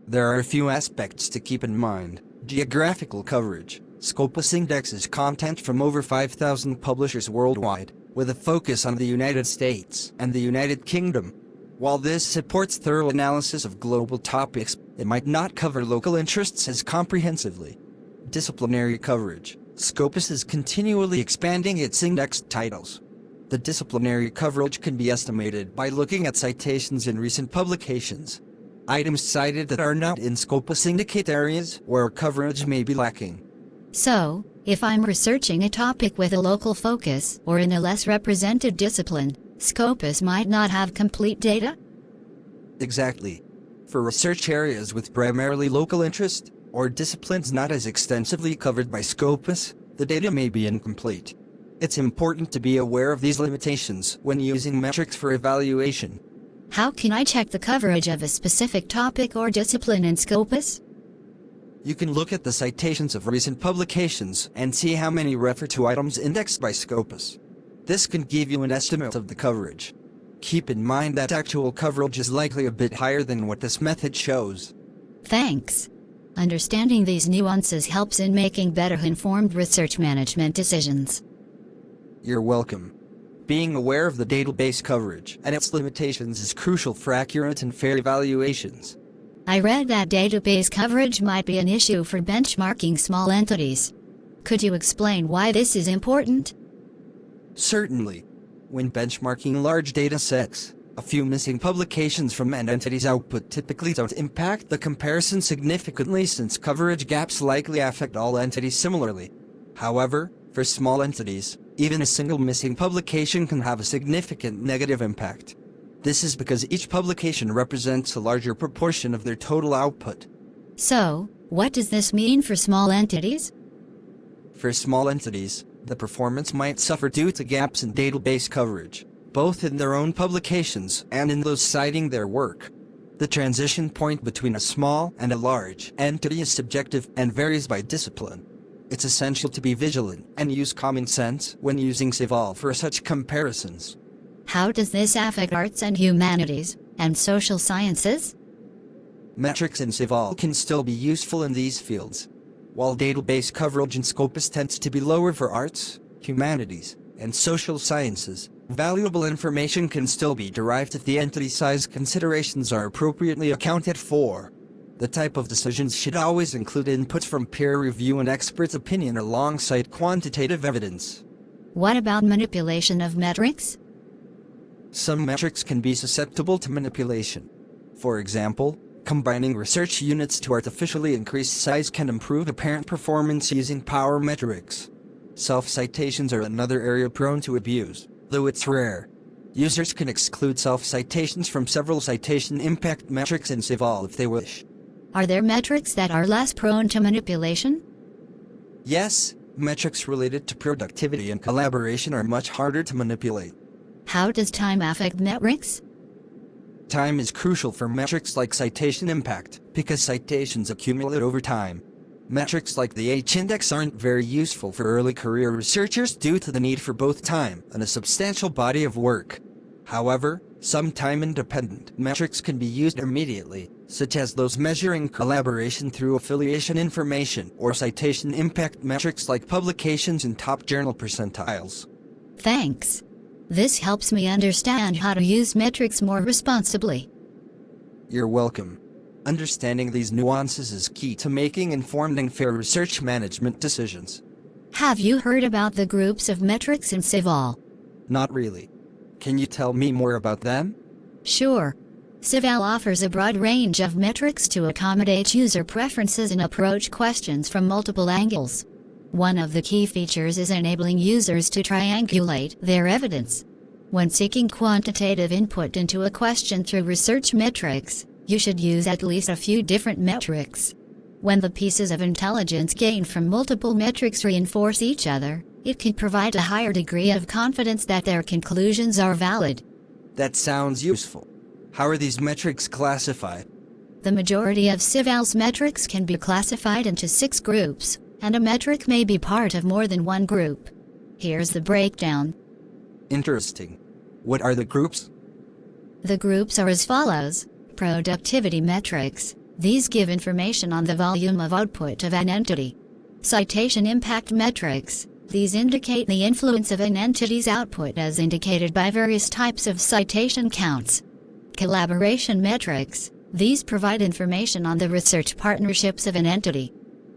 There are a few aspects to keep in mind. Geographical coverage. Scopus indexes content from over 5,000 publishers worldwide, with a focus on the United States and the United Kingdom. While this supports thorough analysis of global topics, it might not cover local interests as comprehensively. Disciplinary coverage. Scopus is continually expanding its indexed titles. The disciplinary coverage can be estimated by looking at citations in recent publications. Items cited that are not in Scopus indicate areas where coverage may be lacking. So, if I'm researching a topic with a local focus or in a less represented discipline, Scopus might not have complete data? Exactly. For research areas with primarily local interest, or disciplines not as extensively covered by Scopus, the data may be incomplete. It's important to be aware of these limitations when using metrics for evaluation. How can I check the coverage of a specific topic or discipline in Scopus? You can look at the citations of recent publications and see how many refer to items indexed by Scopus. This can give you an estimate of the coverage. Keep in mind that actual coverage is likely a bit higher than what this method shows. Thanks. Understanding these nuances helps in making better informed research management decisions. You're welcome. Being aware of the database coverage and its limitations is crucial for accurate and fair evaluations. I read that database coverage might be an issue for benchmarking small entities. Could you explain why this is important? Certainly. When benchmarking large data sets, a few missing publications from an entity's output typically don't impact the comparison significantly, since coverage gaps likely affect all entities similarly. However, for small entities, even a single missing publication can have a significant negative impact. This is because each publication represents a larger proportion of their total output. So, what does this mean for small entities? For small entities, the performance might suffer due to gaps in database coverage, both in their own publications and in those citing their work. The transition point between a small and a large entity is subjective and varies by discipline. It's essential to be vigilant and use common sense when using Cival for such comparisons. How does this affect arts and humanities, and social sciences? Metrics in Cival can still be useful in these fields. While database coverage in Scopus tends to be lower for arts, humanities, and social sciences, valuable information can still be derived if the entity size considerations are appropriately accounted for. The type of decisions should always include input from peer review and expert opinion alongside quantitative evidence. What about manipulation of metrics? Some metrics can be susceptible to manipulation. For example, combining research units to artificially increase size can improve apparent performance using power metrics. Self-citations are another area prone to abuse, though it's rare. Users can exclude self-citations from several citation impact metrics in Cival if they wish. Are there metrics that are less prone to manipulation? Yes, metrics related to productivity and collaboration are much harder to manipulate. How does time affect metrics? Time is crucial for metrics like citation impact, because citations accumulate over time. Metrics like the H-index aren't very useful for early career researchers due to the need for both time and a substantial body of work. However, some time-independent metrics can be used immediately, such as those measuring collaboration through affiliation information or citation impact metrics like publications in top journal percentiles. Thanks. This helps me understand how to use metrics more responsibly. You're welcome. Understanding these nuances is key to making informed and fair research management decisions. Have you heard about the groups of metrics in Cival? Not really. Can you tell me more about them? Sure. Cival offers a broad range of metrics to accommodate user preferences and approach questions from multiple angles. One of the key features is enabling users to triangulate their evidence. When seeking quantitative input into a question through research metrics, you should use at least a few different metrics. When the pieces of intelligence gained from multiple metrics reinforce each other, it can provide a higher degree of confidence that their conclusions are valid. That sounds useful. How are these metrics classified? The majority of Cival's metrics can be classified into 6 groups, and a metric may be part of more than one group. Here's the breakdown. Interesting. What are the groups? The groups are as follows: productivity metrics, These give information on the volume of output of an entity. Citation impact metrics. These indicate the influence of an entity's output as indicated by various types of citation counts. Collaboration metrics. These provide information on the research partnerships of an entity.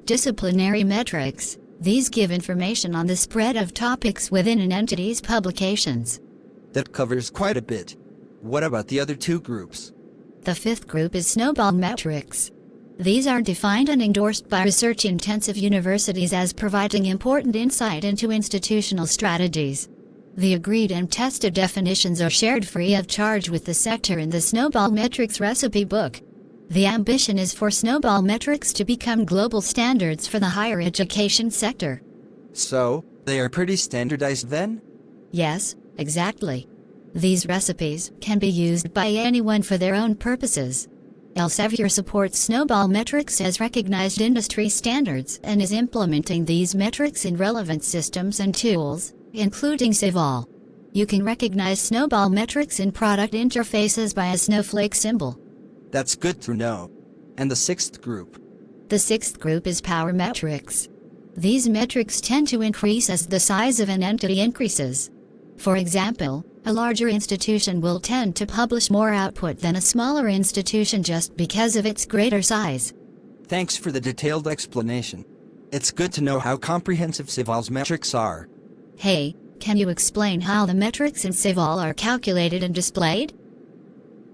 Disciplinary metrics. These give information on the spread of topics within an entity's publications. That covers quite a bit. What about the other two groups? The fifth group is snowball metrics. These are defined and endorsed by research-intensive universities as providing important insight into institutional strategies. The agreed and tested definitions are shared free of charge with the sector in the Snowball Metrics Recipe Book. The ambition is for snowball metrics to become global standards for the higher education sector. So, they are pretty standardized then? Yes, exactly. These recipes can be used by anyone for their own purposes. Elsevier supports snowball metrics as recognized industry standards and is implementing these metrics in relevant systems and tools, including Cival. You can recognize snowball metrics in product interfaces by a snowflake symbol. That's good to know. And the sixth group? The sixth group is power metrics. These metrics tend to increase as the size of an entity increases. For example, a larger institution will tend to publish more output than a smaller institution just because of its greater size. Thanks for the detailed explanation. It's good to know how comprehensive Cival's metrics are. Hey, can you explain how the metrics in Cival are calculated and displayed?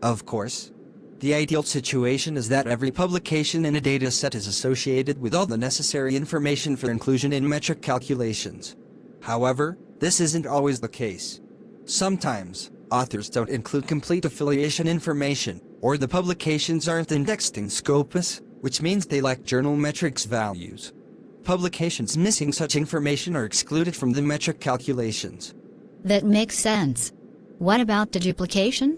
Of course. The ideal situation is that every publication in a dataset is associated with all the necessary information for inclusion in metric calculations. However, this isn't always the case. Sometimes, authors don't include complete affiliation information, or the publications aren't indexed in Scopus, which means they lack journal metrics values. Publications missing such information are excluded from the metric calculations. That makes sense. What about deduplication?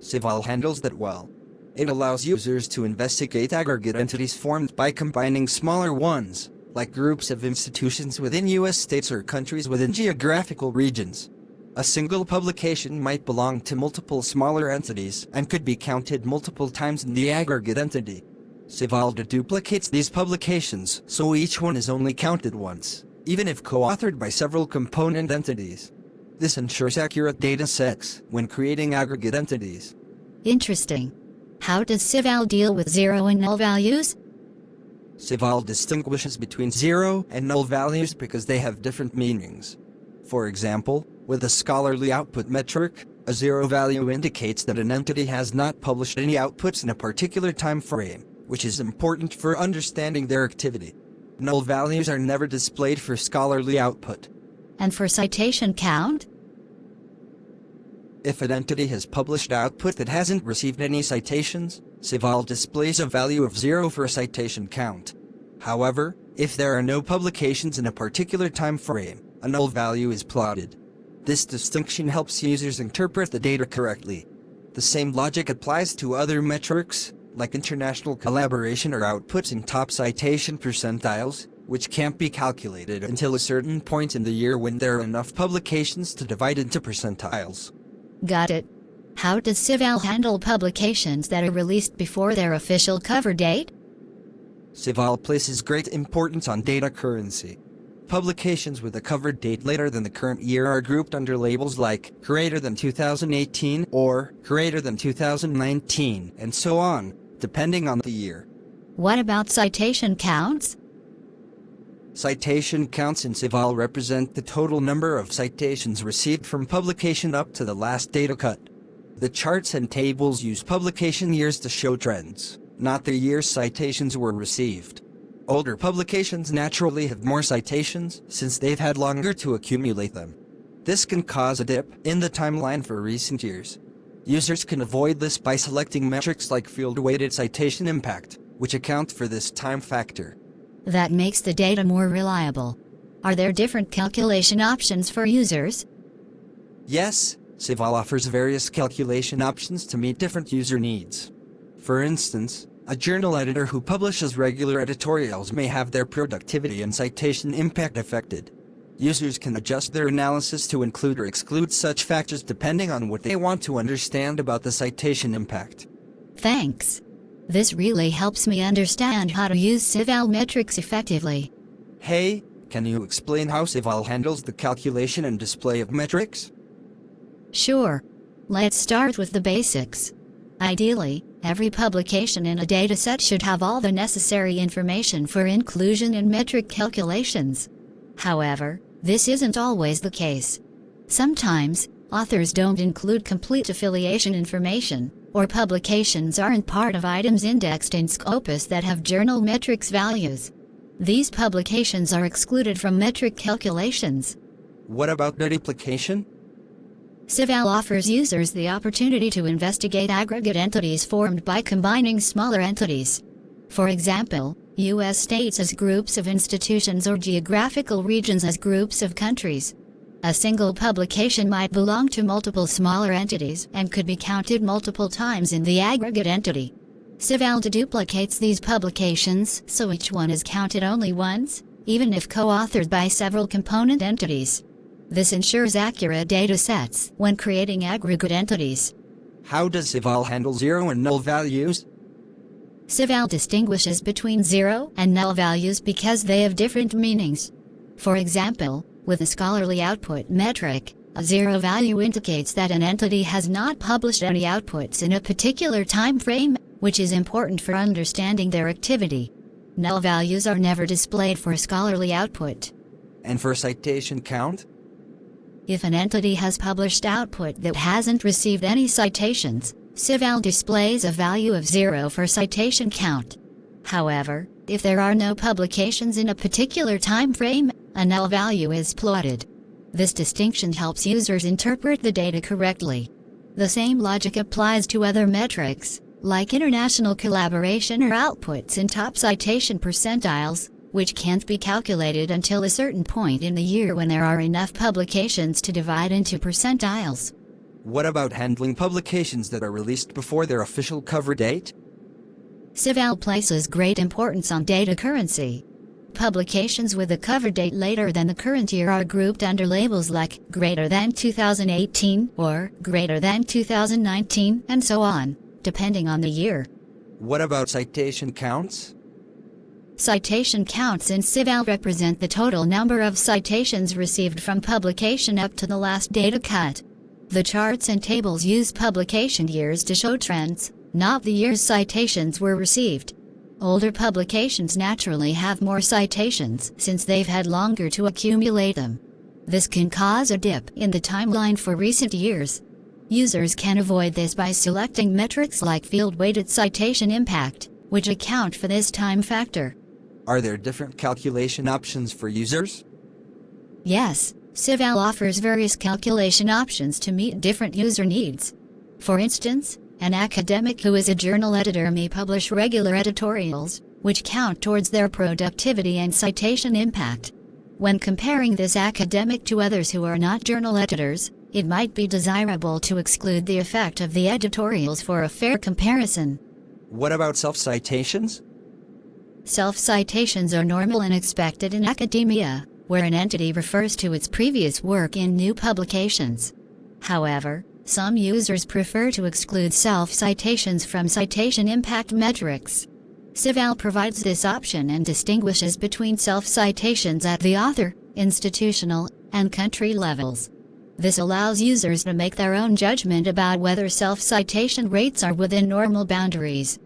Cival handles that well. It allows users to investigate aggregate entities formed by combining smaller ones, like groups of institutions within U.S. states or countries within geographical regions. A single publication might belong to multiple smaller entities and could be counted multiple times in the aggregate entity. Cival deduplicates these publications, so each one is only counted once, even if co-authored by several component entities. This ensures accurate data sets when creating aggregate entities. Interesting. How does Cival deal with zero and null values? Cival distinguishes between zero and null values because they have different meanings. For example, with a scholarly output metric, a zero value indicates that an entity has not published any outputs in a particular time frame, which is important for understanding their activity. Null values are never displayed for scholarly output. And for citation count? If an entity has published output that hasn't received any citations, Cival displays a value of 0 for citation count. However, if there are no publications in a particular time frame, a null value is plotted. This distinction helps users interpret the data correctly. The same logic applies to other metrics, like international collaboration or outputs in top citation percentiles, which can't be calculated until a certain point in the year when there are enough publications to divide into percentiles. Got it. How does Cival handle publications that are released before their official cover date? Cival places great importance on data currency. Publications with a cover date later than the current year are grouped under labels like greater than 2018 or greater than 2019, and so on, depending on the year. What about citation counts? Citation counts in Cival represent the total number of citations received from publication up to the last data cut. The charts and tables use publication years to show trends, not the year citations were received. Older publications naturally have more citations since they've had longer to accumulate them. This can cause a dip in the timeline for recent years. Users can avoid this by selecting metrics like field-weighted citation impact, which account for this time factor. That makes the data more reliable. Are there different calculation options for users? Yes, Cival offers various calculation options to meet different user needs. For instance, a journal editor who publishes regular editorials may have their productivity and citation impact affected. Users can adjust their analysis to include or exclude such factors depending on what they want to understand about the citation impact. Thanks. This really helps me understand how to use Cival metrics effectively. Hey, can you explain how Cival handles the calculation and display of metrics? Sure. Let's start with the basics. Ideally, every publication in a dataset should have all the necessary information for inclusion in metric calculations. However, this isn't always the case. Sometimes, authors don't include complete affiliation information, or publications aren't part of items indexed in Scopus that have journal metrics values. These publications are excluded from metric calculations. What about duplication? Cival offers users the opportunity to investigate aggregate entities formed by combining smaller entities. For example, U.S. states as groups of institutions or geographical regions as groups of countries. A single publication might belong to multiple smaller entities and could be counted multiple times in the aggregate entity. Cival deduplicates these publications so each one is counted only once, even if co-authored by several component entities. This ensures accurate data sets when creating aggregate entities. How does Cival handle zero and null values? Cival distinguishes between zero and null values because they have different meanings. For example, with a scholarly output metric, a zero value indicates that an entity has not published any outputs in a particular time frame, which is important for understanding their activity. Null values are never displayed for scholarly output. And for citation count? If an entity has published output that hasn't received any citations, Cival displays a value of 0 for citation count. However, if there are no publications in a particular time frame, a null value is plotted. This distinction helps users interpret the data correctly. The same logic applies to other metrics, like international collaboration or outputs in top citation percentiles, which can't be calculated until a certain point in the year when there are enough publications to divide into percentiles. What about handling publications that are released before their official cover date? Cival places great importance on data currency. Publications with a cover date later than the current year are grouped under labels like greater than 2018 or greater than 2019 and so on, depending on the year. What about citation counts? Citation counts in Cival represent the total number of citations received from publication up to the last data cut. The charts and tables use publication years to show trends, not the year's citations were received. Older publications naturally have more citations since they've had longer to accumulate them. This can cause a dip in the timeline for recent years. Users can avoid this by selecting metrics like field-weighted citation impact, which account for this time factor. Are there different calculation options for users? Yes, Cival offers various calculation options to meet different user needs. For instance, an academic who is a journal editor may publish regular editorials, which count towards their productivity and citation impact. When comparing this academic to others who are not journal editors, it might be desirable to exclude the effect of the editorials for a fair comparison. What about self-citations? Self-citations are normal and expected in academia, where an entity refers to its previous work in new publications. However, some users prefer to exclude self-citations from citation impact metrics. Cival provides this option and distinguishes between self-citations at the author, institutional, and country levels. This allows users to make their own judgment about whether self-citation rates are within normal boundaries.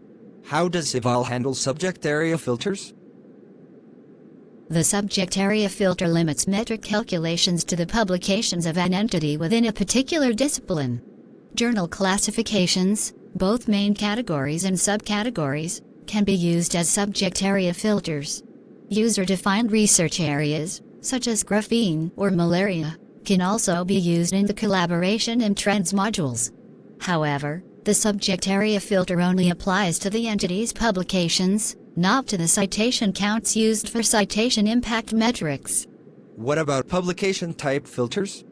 How does Cival handle subject area filters? The subject area filter limits metric calculations to the publications of an entity within a particular discipline. Journal classifications, both main categories and subcategories, can be used as subject area filters. User-defined research areas, such as graphene or malaria, can also be used in the collaboration and trends modules. However, the subject area filter only applies to the entity's publications, not to the citation counts used for citation impact metrics. What about publication type filters?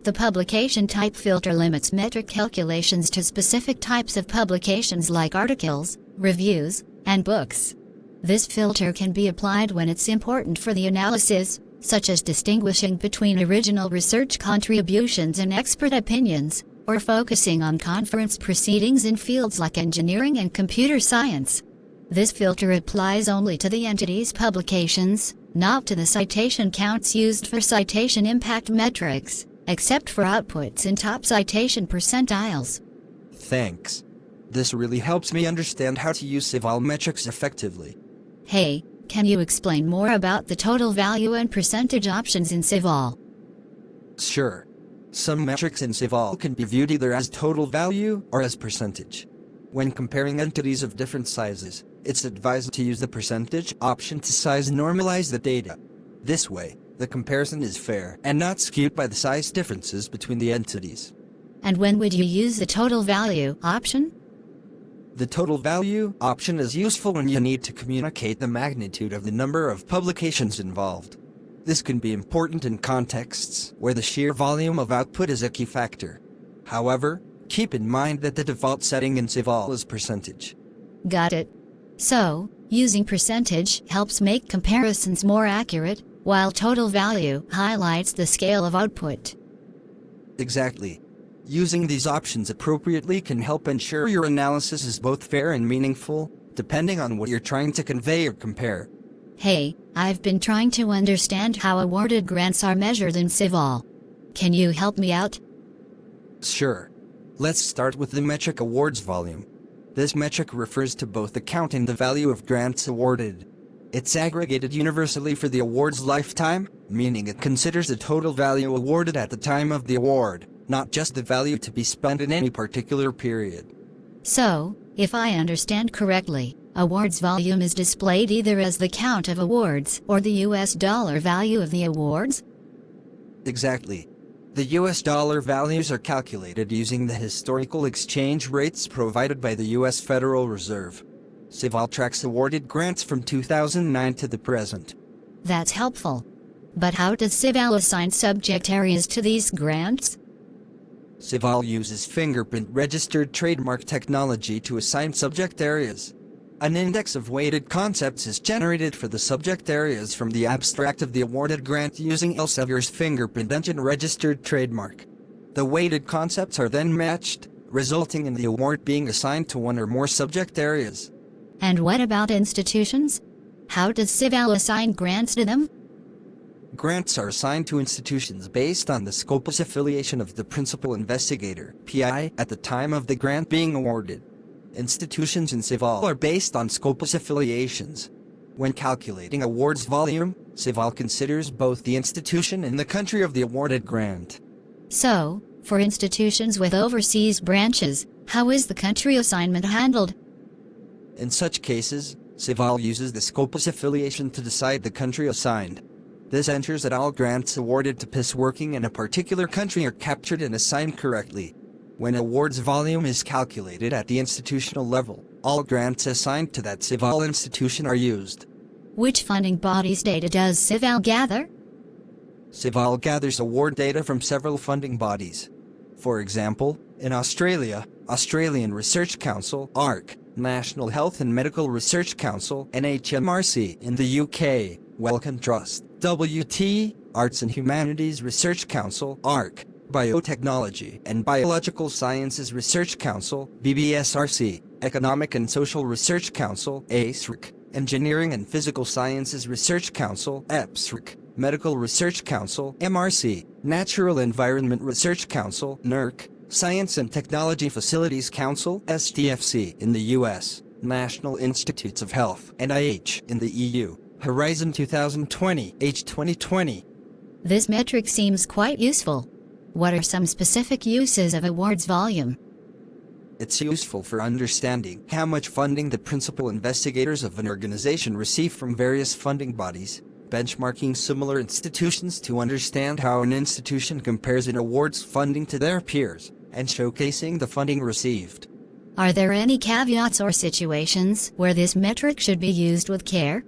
The publication type filter limits metric calculations to specific types of publications like articles, reviews, and books. This filter can be applied when it's important for the analysis, such as distinguishing between original research contributions and expert opinions, or focusing on conference proceedings in fields like engineering and computer science. This filter applies only to the entity's publications, not to the citation counts used for citation impact metrics, except for outputs in top citation percentiles. Thanks. This really helps me understand how to use Cival metrics effectively. Hey, can you explain more about the total value and percentage options in Cival? Sure. Some metrics in Cival can be viewed either as total value or as percentage. When comparing entities of different sizes, it's advised to use the percentage option to size normalize the data. This way, the comparison is fair and not skewed by the size differences between the entities. And when would you use the total value option? The total value option is useful when you need to communicate the magnitude of the number of publications involved. This can be important in contexts where the sheer volume of output is a key factor. However, keep in mind that the default setting in Cival is percentage. Got it. So, using percentage helps make comparisons more accurate, while total value highlights the scale of output. Exactly. Using these options appropriately can help ensure your analysis is both fair and meaningful, depending on what you're trying to convey or compare. Hey, I've been trying to understand how awarded grants are measured in Cival. Can you help me out? Sure. Let's start with the metric awards volume. This metric refers to both the count and the value of grants awarded. It's aggregated universally for the award's lifetime, meaning it considers the total value awarded at the time of the award, not just the value to be spent in any particular period. So, if I understand correctly, awards volume is displayed either as the count of awards or the US dollar value of the awards? Exactly. The US dollar values are calculated using the historical exchange rates provided by the US Federal Reserve. Cival tracks awarded grants from 2009 to the present. That's helpful. But how does Cival assign subject areas to these grants? Cival uses fingerprint-registered trademark technology to assign subject areas. An index of weighted concepts is generated for the subject areas from the abstract of the awarded grant using Elsevier's fingerprint engine-registered trademark. The weighted concepts are then matched, resulting in the award being assigned to one or more subject areas. And what about institutions? How does Cival assign grants to them? Grants are assigned to institutions based on the Scopus affiliation of the principal investigator, PI, at the time of the grant being awarded. Institutions in Cival are based on Scopus affiliations. When calculating awards volume, Cival considers both the institution and the country of the awarded grant. So, for institutions with overseas branches, how is the country assignment handled? In such cases, Cival uses the Scopus affiliation to decide the country assigned. This ensures that all grants awarded to PIS working in a particular country are captured and assigned correctly. When awards volume is calculated at the institutional level, all grants assigned to that Cival institution are used. Which funding bodies' data does Cival gather? Cival gathers award data from several funding bodies. For example, in Australia, Australian Research Council (ARC), National Health and Medical Research Council (NHMRC) in the UK, Wellcome Trust (WT), Arts and Humanities Research Council (ARC), Biotechnology and Biological Sciences Research Council (BBSRC), Economic and Social Research Council (ASRC), Engineering and Physical Sciences Research Council (EPSRC), Medical Research Council (MRC), Natural Environment Research Council (NERC), Science and Technology Facilities Council (STFC) in the US, National Institutes of Health (NIH) in the EU, Horizon 2020 (H2020). This metric seems quite useful. What are some specific uses of awards volume? It's useful for understanding how much funding the principal investigators of an organization receive from various funding bodies, benchmarking similar institutions to understand how an institution compares in awards funding to their peers, and showcasing the funding received. Are there any caveats or situations where this metric should be used with care?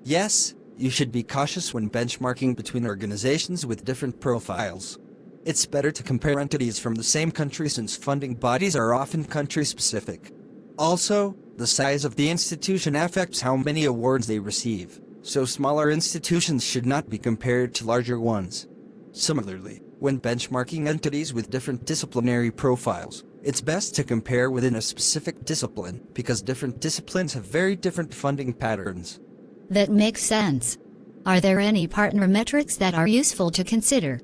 Yes, you should be cautious when benchmarking between organizations with different profiles. It's better to compare entities from the same country since funding bodies are often country-specific. Also, the size of the institution affects how many awards they receive, so smaller institutions should not be compared to larger ones. Similarly, When benchmarking entities with different disciplinary profiles, it's best to compare within a specific discipline because different disciplines have very different funding patterns. That makes sense. Are there any partner metrics that are useful to consider?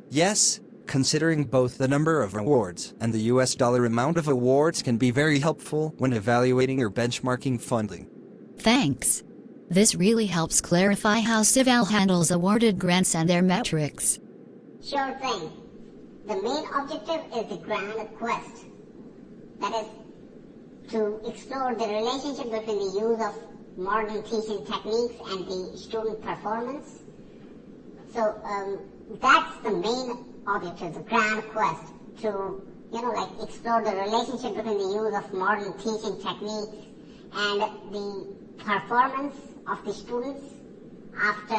Yes, considering both the number of awards and the US dollar amount of awards can be very helpful when evaluating or benchmarking funding. Thanks. This really helps clarify how CIVAL handles awarded grants and their metrics. Sure thing. The main objective is the grand quest. That is, to explore the relationship between the use of modern teaching techniques and the student performance. So that's the main objective, the grand quest, to explore the relationship between the use of modern teaching techniques and the performance of the students after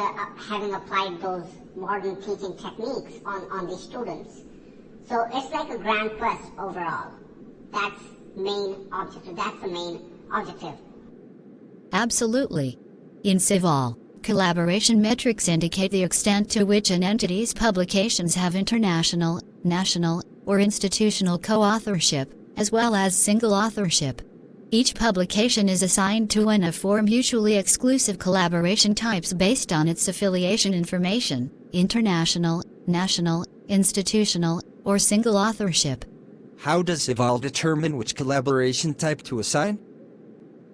having applied those modern teaching techniques on the students. So it's like a grand quest overall. That's the main objective. Absolutely. In CIVAL, collaboration metrics indicate the extent to which an entity's publications have international, national, or institutional co-authorship, as well as single authorship. Each publication is assigned to one of 4 mutually exclusive collaboration types based on its affiliation information: international, national, institutional, or single authorship. How does CIVAL determine which collaboration type to assign?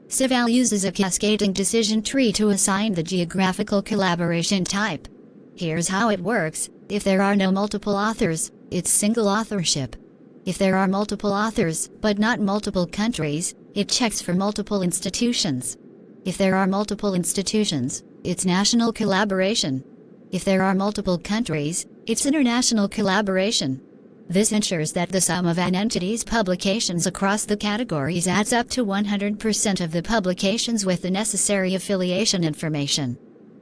CIVAL uses a cascading decision tree to assign the geographical collaboration type. Here's how it works. If there are no multiple authors, it's single authorship. If there are multiple authors, but not multiple countries, it checks for multiple institutions. If there are multiple institutions, it's national collaboration. If there are multiple countries, it's international collaboration. This ensures that the sum of an entity's publications across the categories adds up to 100% of the publications with the necessary affiliation information.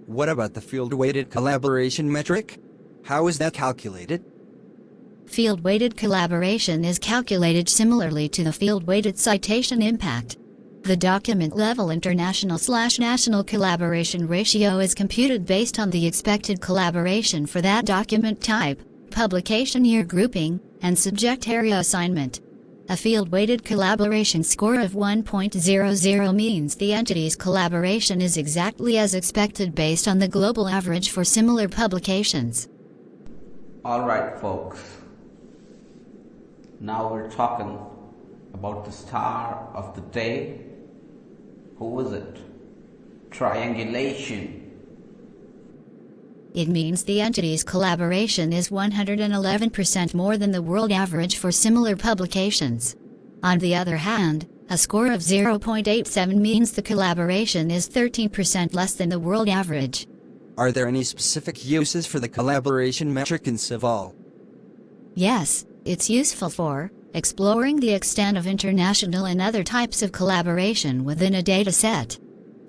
What about the field-weighted collaboration metric? How is that calculated? Field-weighted collaboration is calculated similarly to the field-weighted citation impact. The document-level international/national collaboration ratio is computed based on the expected collaboration for that document type, publication year grouping, and subject area assignment. A field-weighted collaboration score of 1.00 means the entity's collaboration is exactly as expected based on the global average for similar publications. Alright folks, now we're talking about the star of the day. Who is it? Triangulation. It means the entity's collaboration is 111% more than the world average for similar publications. On the other hand, a score of 0.87 means the collaboration is 13% less than the world average. Are there any specific uses for the collaboration metric in CIVAL? Yes, it's useful for exploring the extent of international and other types of collaboration within a data set,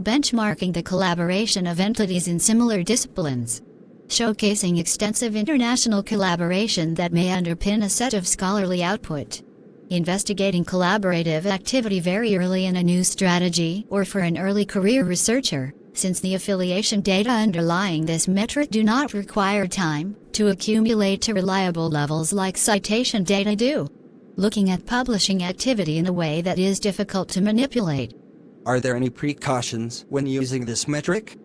benchmarking the collaboration of entities in similar disciplines, showcasing extensive international collaboration that may underpin a set of scholarly output, investigating collaborative activity very early in a new strategy or for an early career researcher, since the affiliation data underlying this metric do not require time to accumulate to reliable levels like citation data do, looking at publishing activity in a way that is difficult to manipulate. Are there any precautions when using this metric?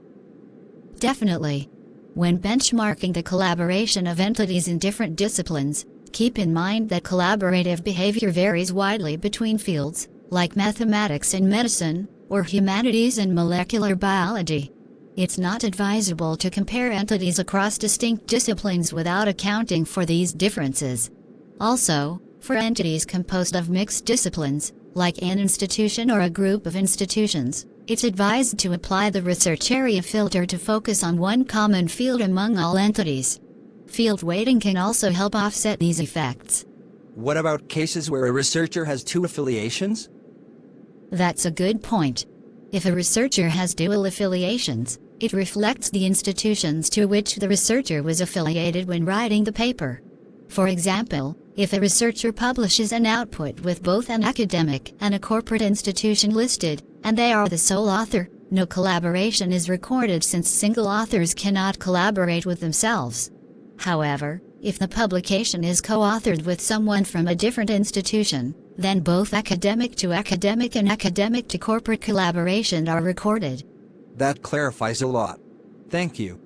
Definitely. When benchmarking the collaboration of entities in different disciplines, keep in mind that collaborative behavior varies widely between fields, like mathematics and medicine, or humanities and molecular biology. It's not advisable to compare entities across distinct disciplines without accounting for these differences. Also, for entities composed of mixed disciplines, like an institution or a group of institutions, it's advised to apply the research area filter to focus on one common field among all entities. Field weighting can also help offset these effects. What about cases where a researcher has 2 affiliations? That's a good point. If a researcher has dual affiliations, it reflects the institutions to which the researcher was affiliated when writing the paper. For example, if a researcher publishes an output with both an academic and a corporate institution listed, and they are the sole author, no collaboration is recorded since single authors cannot collaborate with themselves. However, If the publication is co-authored with someone from a different institution, then both academic to academic and academic to corporate collaboration are recorded. That clarifies a lot. Thank you.